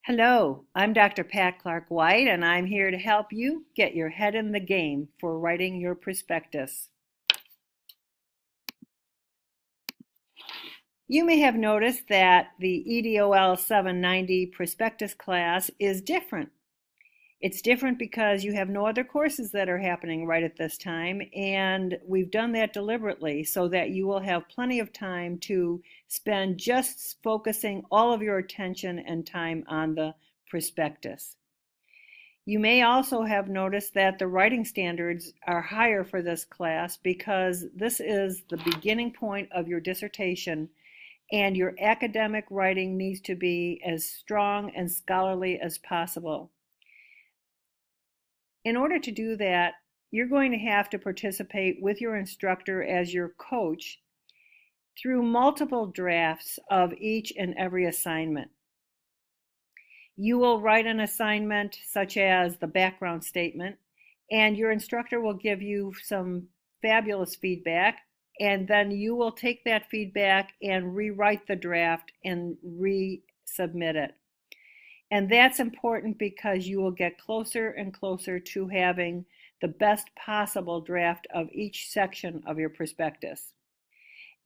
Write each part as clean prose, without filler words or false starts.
Hello, I'm Dr. Pat Clark White, and I'm here to help you get your head in the game for writing your prospectus. You may have noticed that the EDOL 790 prospectus class is different. It's different because you have no other courses that are happening right at this time, and we've done that deliberately so that you will have plenty of time to spend just focusing all of your attention and time on the prospectus. You may also have noticed that the writing standards are higher for this class because this is the beginning point of your dissertation, and your academic writing needs to be as strong and scholarly as possible. In order to do that, you're going to have to participate with your instructor as your coach through multiple drafts of each and every assignment. You will write an assignment such as the background statement, and your instructor will give you some fabulous feedback, and then you will take that feedback and rewrite the draft and resubmit it. And that's important because you will get closer and closer to having the best possible draft of each section of your prospectus.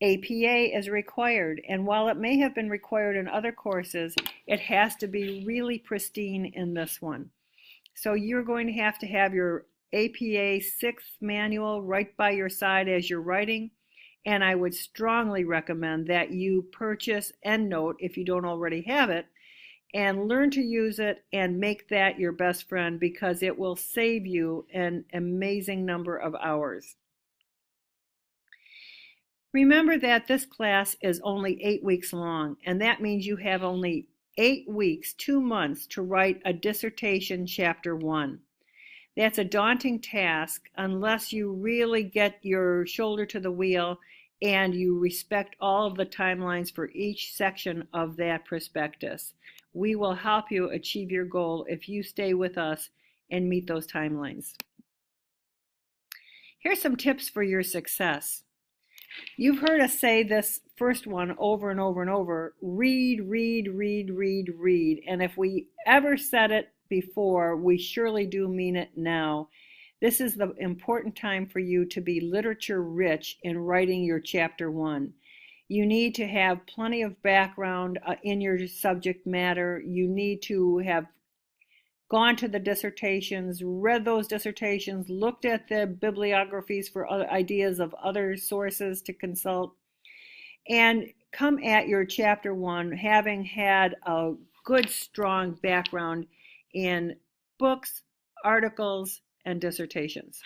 APA is required, and while it may have been required in other courses, it has to be really pristine in this one. So you're going to have your APA 6th manual right by your side as you're writing, and I would strongly recommend that you purchase EndNote if you don't already have it, and learn to use it and make that your best friend because it will save you an amazing number of hours. Remember that this class is only 8 weeks long, and that means you have only 8 weeks, 2 months to write a dissertation chapter 1. That's a daunting task unless you really get your shoulder to the wheel and you respect all of the timelines for each section of that prospectus. We will help you achieve your goal if you stay with us and meet those timelines. Here's some tips for your success. You've heard us say this first one over and over and over: read, read, read, read, read. And if we ever said it before, we surely do mean it now. This is the important time for you to be literature rich in writing your chapter 1. You need to have plenty of background in your subject matter. You need to have gone to the dissertations, read those dissertations, looked at the bibliographies for other ideas of other sources to consult, and come at your chapter 1 having had a good, strong background in books, articles, and dissertations.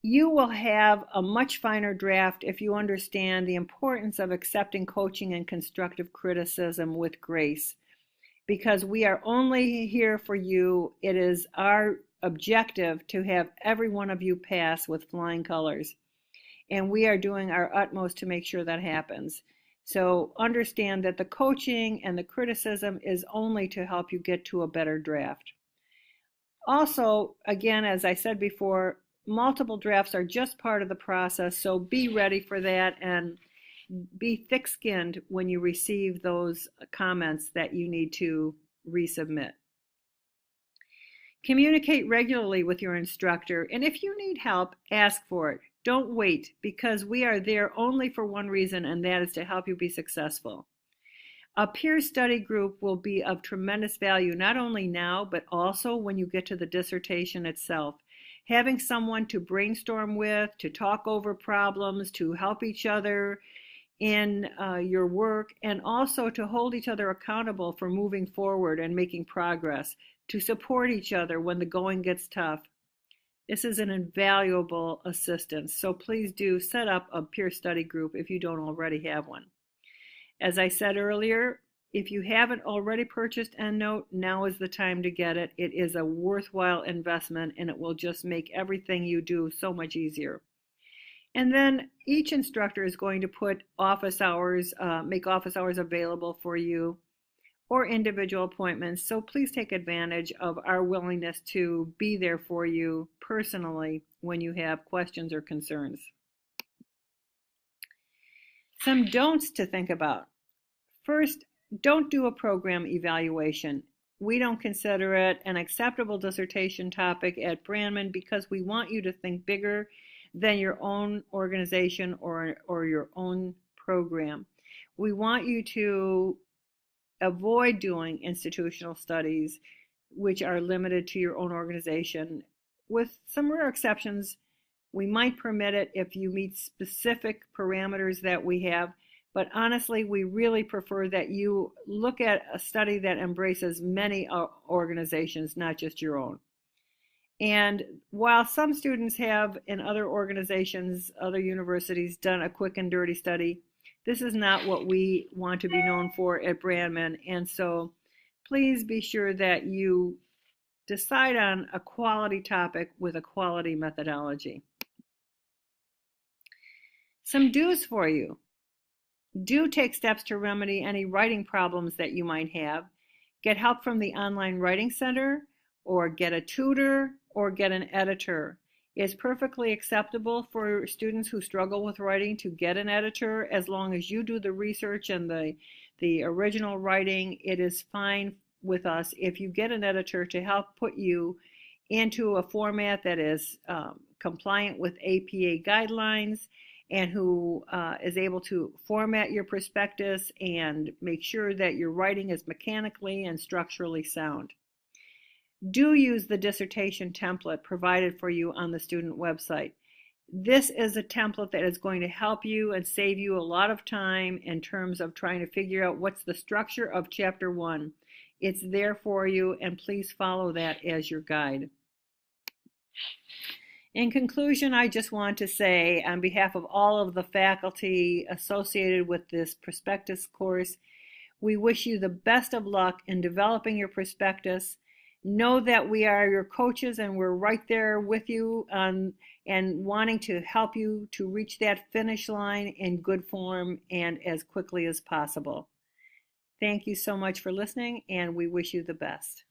You will have a much finer draft if you understand the importance of accepting coaching and constructive criticism with grace, because we are only here for you. It is our objective to have every one of you pass with flying colors, and we are doing our utmost to make sure that happens. So understand that the coaching and the criticism is only to help you get to a better draft. Also, again, as I said before, multiple drafts are just part of the process, so be ready for that and be thick-skinned when you receive those comments that you need to resubmit. Communicate regularly with your instructor, and if you need help, ask for it. Don't wait, because we are there only for one reason, and that is to help you be successful. A peer study group will be of tremendous value, not only now, but also when you get to the dissertation itself. Having someone to brainstorm with, to talk over problems, to help each other in your work, and also to hold each other accountable for moving forward and making progress, to support each other when the going gets tough. This is an invaluable assistance, so please do set up a peer study group if you don't already have one. As I said earlier, if you haven't already purchased EndNote, now is the time to get it. It is a worthwhile investment, and it will just make everything you do so much easier. And then each instructor is going to put office hours, make office hours available for you, or individual appointments. So please take advantage of our willingness to be there for you personally when you have questions or concerns. Some don'ts to think about. First, Don't do a program evaluation. We don't consider it an acceptable dissertation topic at Brandman because we want you to think bigger than your own organization or your own program. We want you to avoid doing institutional studies which are limited to your own organization. With some rare exceptions, we might permit it if you meet specific parameters that we have, but honestly, we really prefer that you look at a study that embraces many organizations, not just your own. And while some students have in other organizations, other universities, done a quick and dirty study, this is not what we want to be known for at Brandman. And so please be sure that you decide on a quality topic with a quality methodology. Some do's for you. Do take steps to remedy any writing problems that you might have. Get help from the Online Writing Center, or get a tutor, or get an editor. It's perfectly acceptable for students who struggle with writing to get an editor as long as you do the research and the original writing. It is fine with us if you get an editor to help put you into a format that is compliant with APA guidelines and who is able to format your prospectus and make sure that your writing is mechanically and structurally sound. Do use the dissertation template provided for you on the student website. This is a template that is going to help you and save you a lot of time in terms of trying to figure out what's the structure of Chapter 1. It's there for you, and please follow that as your guide. In conclusion, I just want to say, on behalf of all of the faculty associated with this prospectus course, we wish you the best of luck in developing your prospectus. Know that we are your coaches and we're right there with you and wanting to help you to reach that finish line in good form and as quickly as possible. Thank you so much for listening, and we wish you the best.